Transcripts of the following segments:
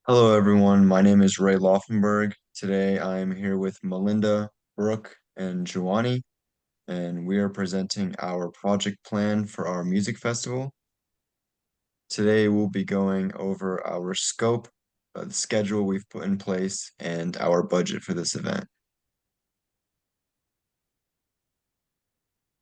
Hello, everyone. My name is Ray Loffenberg. Today I am here with Melinda, Brooke, and Giovanni, and we are presenting our project plan for our music festival. Today we'll be going over our scope, the schedule we've put in place, and our budget for this event.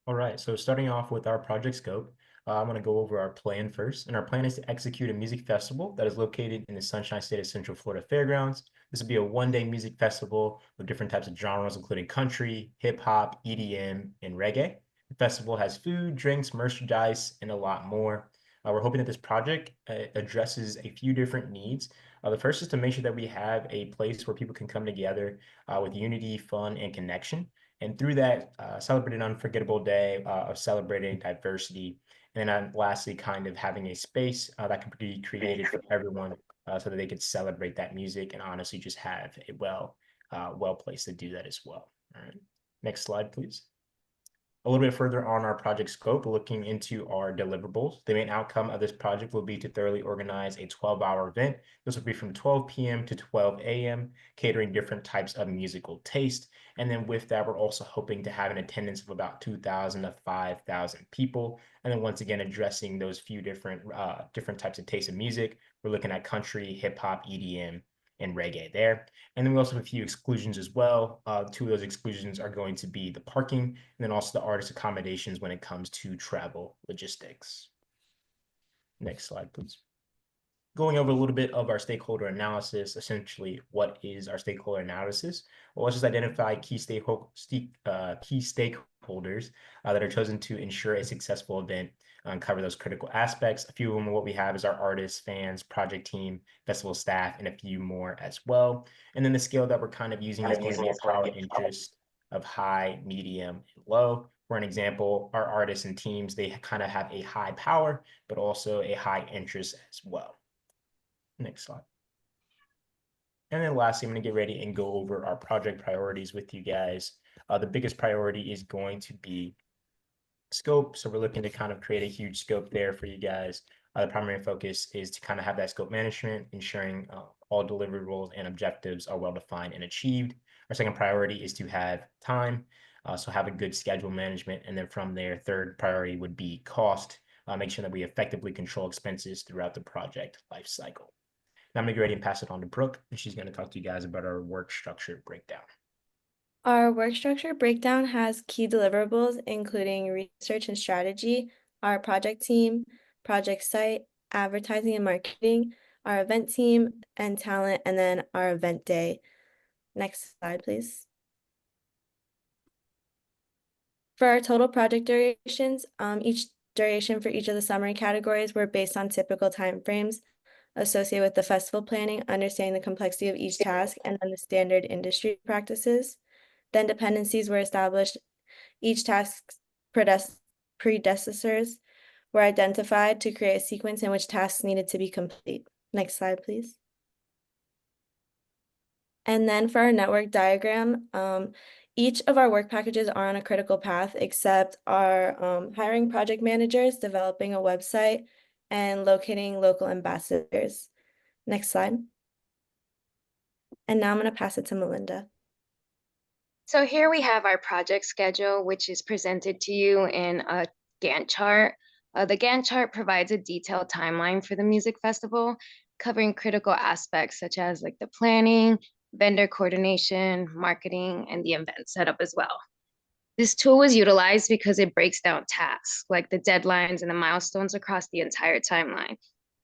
All right, so starting off with our project scope, I'm going to go over our plan first. And our plan is to execute a music festival that is located in the Sunshine State of Central Florida Fairgrounds. This will be a one-day music festival with different types of genres, including country, hip hop, EDM, and reggae. The festival has food, drinks, merchandise, and a lot more. We're hoping that this project addresses a few different needs. The first is to make sure that we have a place where people can come together with unity, fun, and connection. And through that, celebrate an unforgettable day of celebrating diversity. And then lastly, kind of having a space that can be created for everyone so that they could celebrate that music and honestly just have a well place to do that as well. All right. Next slide, please. A little bit further on our project scope, looking into our deliverables. The main outcome of this project will be to thoroughly organize a 12-hour event. This will be from 12 p.m. to 12 a.m., catering different types of musical taste. And then with that, we're also hoping to have an attendance of about 2,000 to 5,000 people. And then once again, addressing those few different types of taste of music. We're looking at country, hip hop, EDM, and reggae there. And then we also have a few exclusions as well. Two of those exclusions are going to be the parking and then also the artist accommodations when it comes to travel logistics. Next slide, please. Going over a little bit of our stakeholder analysis, essentially, what is our stakeholder analysis? Well, let's just identify key stakeholders that are chosen to ensure a successful event and cover those critical aspects. A few of them, what we have is our artists, fans, project team, festival staff, and a few more as well. And then the scale that we're kind of using is going to be a power interest of high, medium, and low. For an example, our artists and teams, they kind of have a high power, but also a high interest as well. Next slide. And then lastly, I'm going to get ready and go over our project priorities with you guys. The biggest priority is going to be scope. So we're looking to kind of create a huge scope there for you guys. The primary focus is to kind of have that scope management, ensuring all deliverables and objectives are well defined and achieved. Our second priority is to have time. So have a good schedule management. And then from there, third priority would be cost. Make sure that we effectively control expenses throughout the project life cycle. Now I'm going to get ready and pass it on to Brooke, and she's going to talk to you guys about our work structure breakdown. Our work structure breakdown has key deliverables, including research and strategy, our project team, project site, advertising and marketing, our event team, and talent, and then our event day. Next slide, please. For our total project durations, each duration for each of the summary categories were based on typical timeframes associated with the festival planning, understanding the complexity of each task, and then the standard industry practices. Then dependencies were established. Each task's predecessors were identified to create a sequence in which tasks needed to be complete. Next slide, please. And then for our network diagram, each of our work packages are on a critical path, except our hiring project managers, developing a website, and locating local ambassadors. Next slide. And now I'm going to pass it to Melinda. So here we have our project schedule, which is presented to you in a Gantt chart. The Gantt chart provides a detailed timeline for the music festival, covering critical aspects such as like the planning, vendor coordination, marketing, and the event setup as well. This tool was utilized because it breaks down tasks like the deadlines and the milestones across the entire timeline.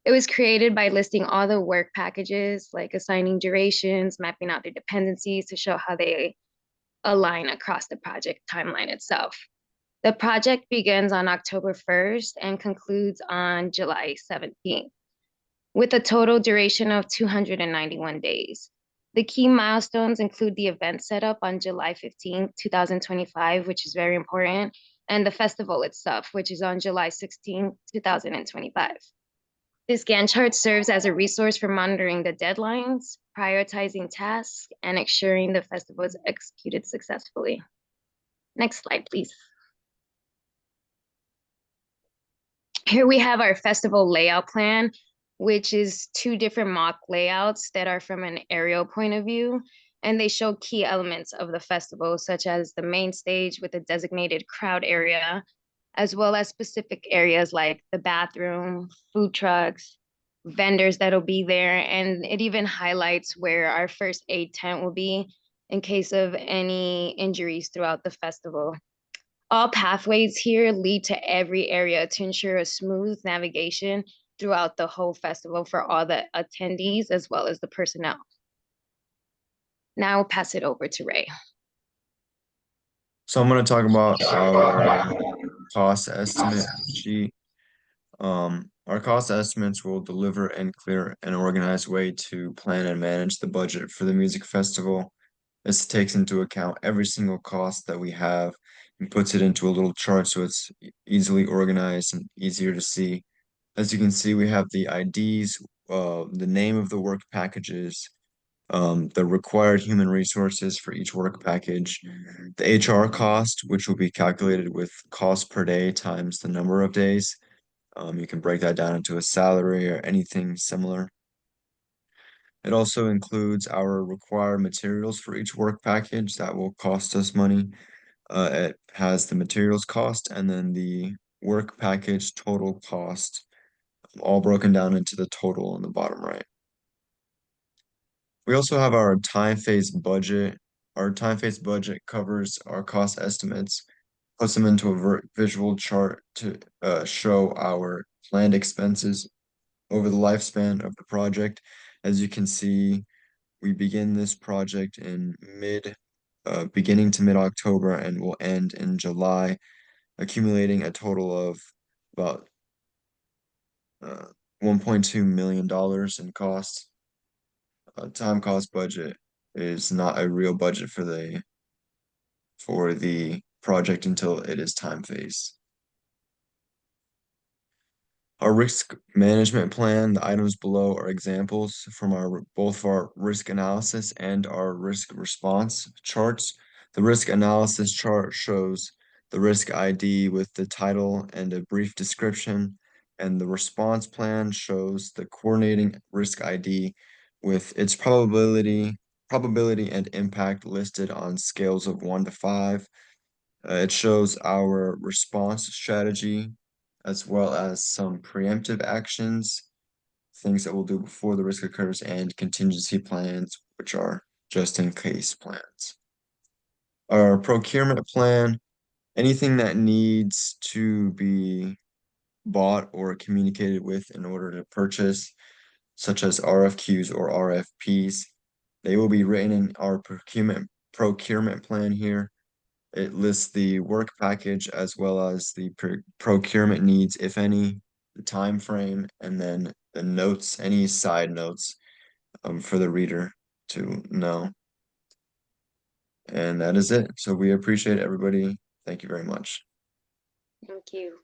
It was created by listing all the work packages, like assigning durations, mapping out their dependencies to show how they align across the project timeline itself. The project begins on October 1st and concludes on July 17th, with a total duration of 291 days. The key milestones include the event setup on July 15th, 2025, which is very important, and the festival itself, which is on July 16th, 2025. This Gantt chart serves as a resource for monitoring the deadlines, prioritizing tasks, and ensuring the festival is executed successfully. Next slide, please. Here we have our festival layout plan. which is two different mock layouts that are from an aerial point of view. And they show key elements of the festival, such as the main stage with a designated crowd area, as well as specific areas like the bathroom, food trucks, vendors that'll be there. And it even highlights where our first aid tent will be in case of any injuries throughout the festival. All pathways here lead to every area to ensure a smooth navigation throughout the whole festival for all the attendees as well as the personnel. Now I'll pass it over to Ray. So I'm going to talk about our cost estimate sheet. Our cost estimates will deliver in clear and organized way to plan and manage the budget for the music festival. This takes into account every single cost that we have and puts it into a little chart so it's easily organized and easier to see. As you can see, we have the IDs, the name of the work packages, the required human resources for each work package, the HR cost, which will be calculated with cost per day times the number of days. You can break that down into a salary or anything similar. It also includes our required materials for each work package that will cost us money. It has the materials cost and then the work package total cost, all broken down into the total on the bottom right. We also have our time phase budget. Our time phase budget covers our cost estimates, puts them into a visual chart to show our planned expenses over the lifespan of the project. As you can see, we begin this project in beginning to mid-October and will end in July, accumulating a total of about $1.2 million in costs. Time cost budget is not a real budget for the project until it is time phased. Our risk management plan, the items below are examples from both our risk analysis and our risk response charts. The risk analysis chart shows the risk ID with the title and a brief description, and the response plan shows the coordinating risk ID with its probability and impact listed on scales of 1 to 5. It shows our response strategy as well as some preemptive actions, things that we'll do before the risk occurs, and contingency plans, which are just in case plans. Our procurement plan, anything that needs to be bought or communicated with in order to purchase, such as RFQs or RFPs, they will be written in our procurement plan here. It lists the work package as well as the procurement needs, if any, the time frame, and then the notes, any side notes for the reader to know. And that is it. So we appreciate everybody. Thank you very much. Thank you.